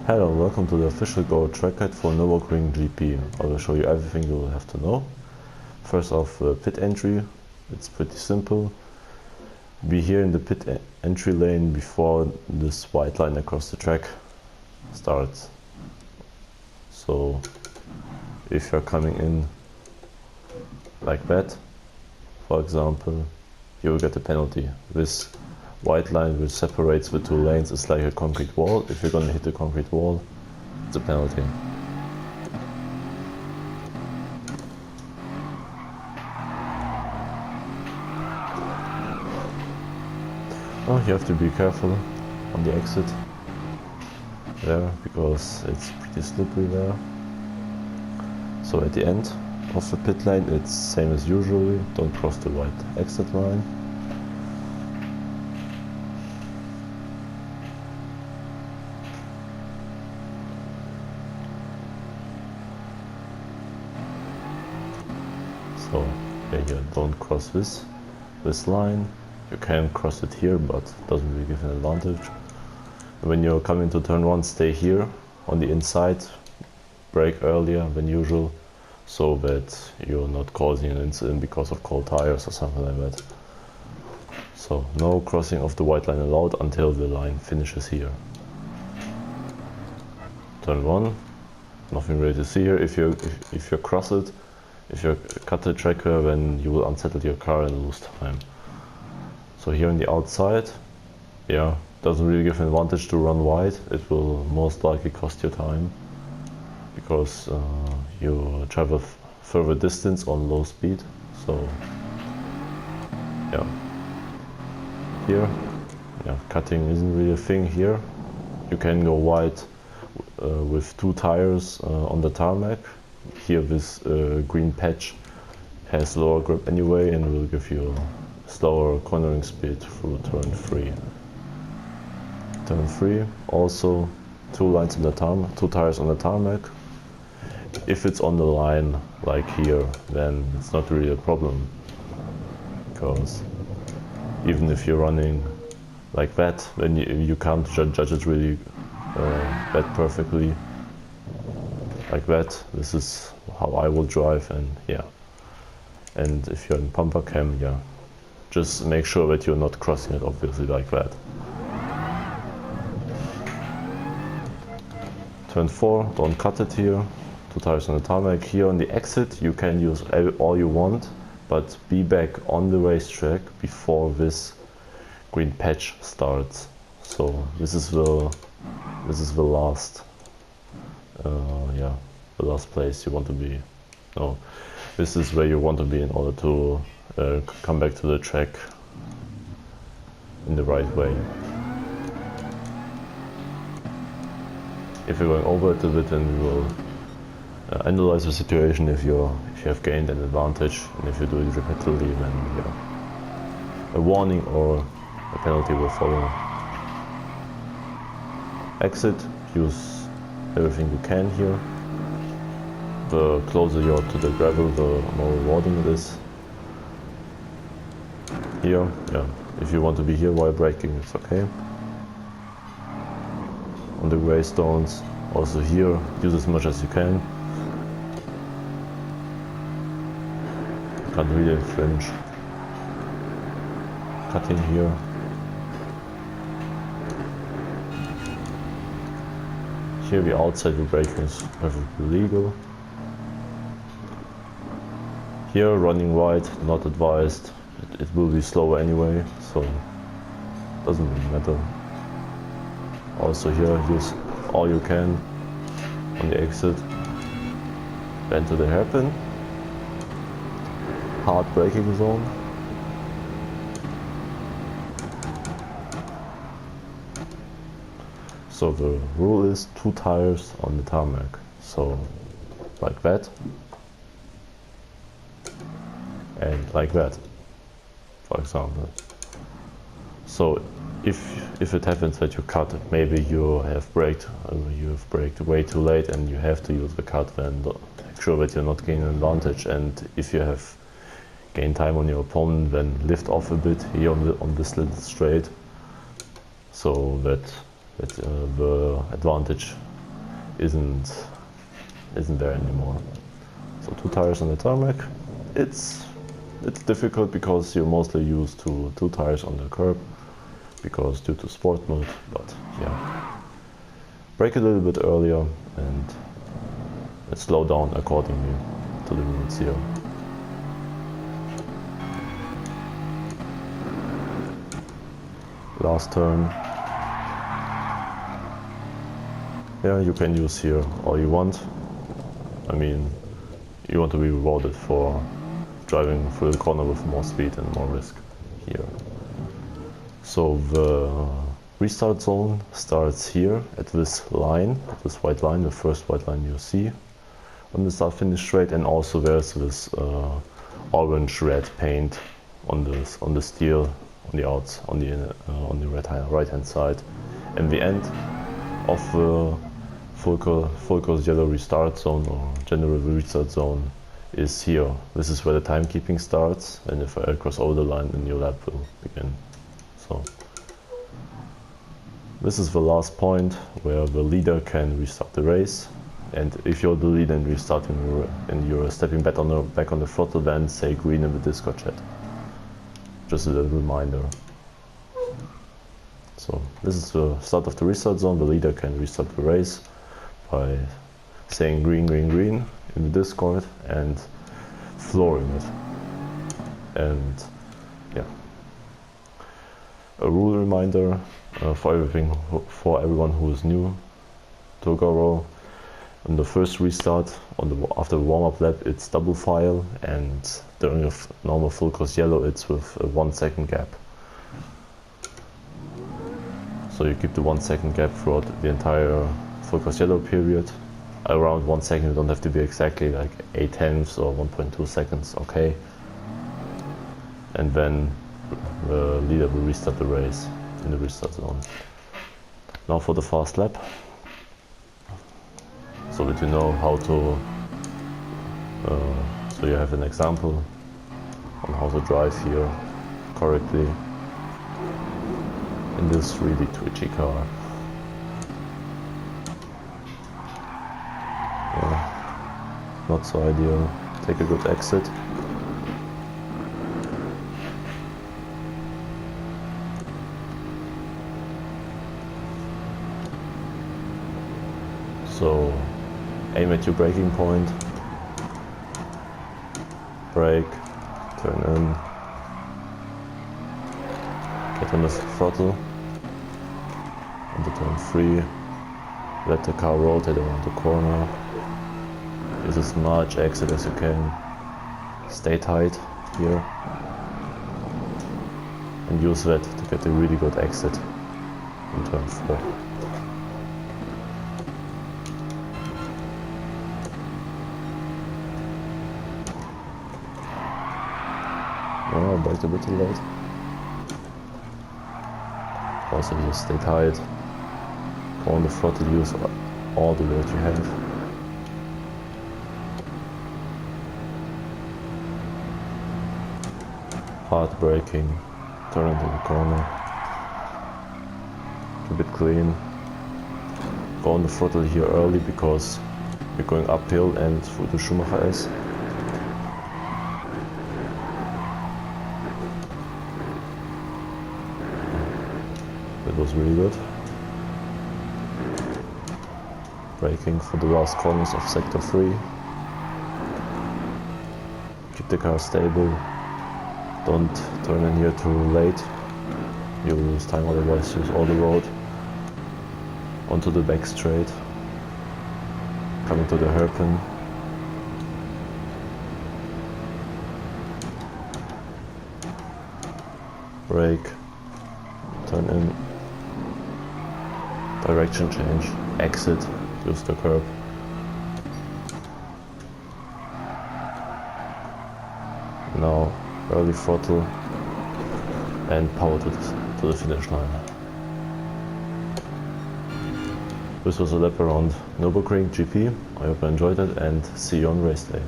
Hello, welcome to the official GORO track guide for Nürburgring GP. I will show you everything you will have to know. First off, pit entry. It's pretty simple. Be here in the pit entry lane before this white line across the track starts. So if you're coming in like that, for example, you will get a penalty. This white line which separates the two lanes is like a concrete wall. If you're gonna hit the concrete wall, it's a penalty. Oh, you have to be careful on the exit there, because it's pretty slippery there. So at the end of the pit lane, it's same as usually. Don't cross the white exit line. So you don't cross this line. You can cross it here, but it doesn't really give an advantage. When you're coming to turn 1, stay here on the inside, brake earlier than usual, so that you're not causing an incident because of cold tires or something like that. So no crossing of the white line allowed until the line finishes here. Turn 1, nothing really to see here. If you cross it, if you cut the tracker, then you will unsettle your car and lose time. So here on the outside, yeah, doesn't really give an advantage to run wide. It will most likely cost you time, because you travel further distance on low speed. So yeah, here, yeah, cutting isn't really a thing here. You can go wide with 2 tires on the tarmac. Here this green patch has lower grip anyway and will give you slower cornering speed through turn 3. Turn 3, also 2 lines on the tarmac, 2 tires on the tarmac. If it's on the line like here, then it's not really a problem, because even if you're running like that, then you can't judge it really that perfectly. Like that, this is how I will drive, and yeah. And if you're in pumper cam, yeah, just make sure that you're not crossing it obviously like that. Turn 4, don't cut it here. 2 tires on the tarmac. Here on the exit you can use all you want, but be back on the racetrack before this green patch starts. So this is the last the last place you want to be. No, this is where you want to be in order to come back to the track in the right way. If you're going over it a bit, then we will analyze the situation. If you have gained an advantage, and if you do it repeatedly, then yeah, a warning or a penalty will follow. Exit, use everything you can here. The closer you are to the gravel, the more rewarding it is. Here, yeah, if you want to be here while braking, it's okay. On the grey stones, also here, use as much as you can. Can't really infringe. Cutting here. Here the outside the braking is perfectly legal. Here running wide, not advised. It will be slower anyway, so doesn't really matter. Also here, use all you can on the exit. Bend to the hairpin. Hard braking zone. So the rule is 2 tires on the tarmac. So like that. And like that, for example. So if it happens that you cut, maybe you have braked way too late and you have to use the cut, then make sure that you're not gaining an advantage. And if you have gained time on your opponent, then lift off a bit here on this little straight, so that the advantage isn't there anymore. So 2 tires on the tarmac. It's difficult because you're mostly used to 2 tires on the curb, because due to sport mode, but yeah. Brake a little bit earlier and slow down accordingly to the rules here. Last turn. Yeah, you can use here all you want. I mean, you want to be rewarded for driving through the corner with more speed and more risk here. So the restart zone starts here at this line, this white line, the first white line you see on the start finish straight, and also there's this orange red paint on the steel on the right hand side, and the end of the full course yellow restart zone or general restart zone is here. This is where the timekeeping starts, and if I cross over the line, then your lap will begin. So this is the last point where the leader can restart the race, and if you're the leader and restarting and you're stepping back on the throttle, then say green in the Discord chat. Just a little reminder. So this is the start of the restart zone. The leader can restart the race by saying green, green, green in the Discord and flooring it. And yeah, a rule reminder for everyone who is new to GORO. On the first restart, after the warm-up lap, it's double file, and during a normal full course yellow, it's with a 1 second gap. So you keep the 1 second gap throughout the entire full course yellow period. Around 1 second, you don't have to be exactly like 8/10 or 1.2 seconds, okay? And then the leader will restart the race in the restart zone. Now for the fast lap, so that you know how to, so you have an example on how to drive here correctly in this really twitchy car. Yeah, not so ideal. Take a good exit. So aim at your braking point, brake, turn in, get on the throttle, onto turn 3, let the car rotate around the corner, use as much exit as you can, stay tight here, and use that to get a really good exit in turn 4. Oh, I braked a bit too late. Also just stay tight. Go on the throttle, use all the weight you have. Hard braking, turn into the corner. Keep it clean. Go on the throttle here early because you're going uphill and through the Schumacher S. That was really good. Braking for the last corners of sector 3. Keep the car stable. Don't turn in here too late. You'll lose time, otherwise use all the road. Onto the back straight. Coming to the hairpin. Brake. Turn in. Direction change, exit, use the curb. Now early throttle and power to the finish line. This was a lap around Nürburgring GP. I hope you enjoyed it and see you on race day.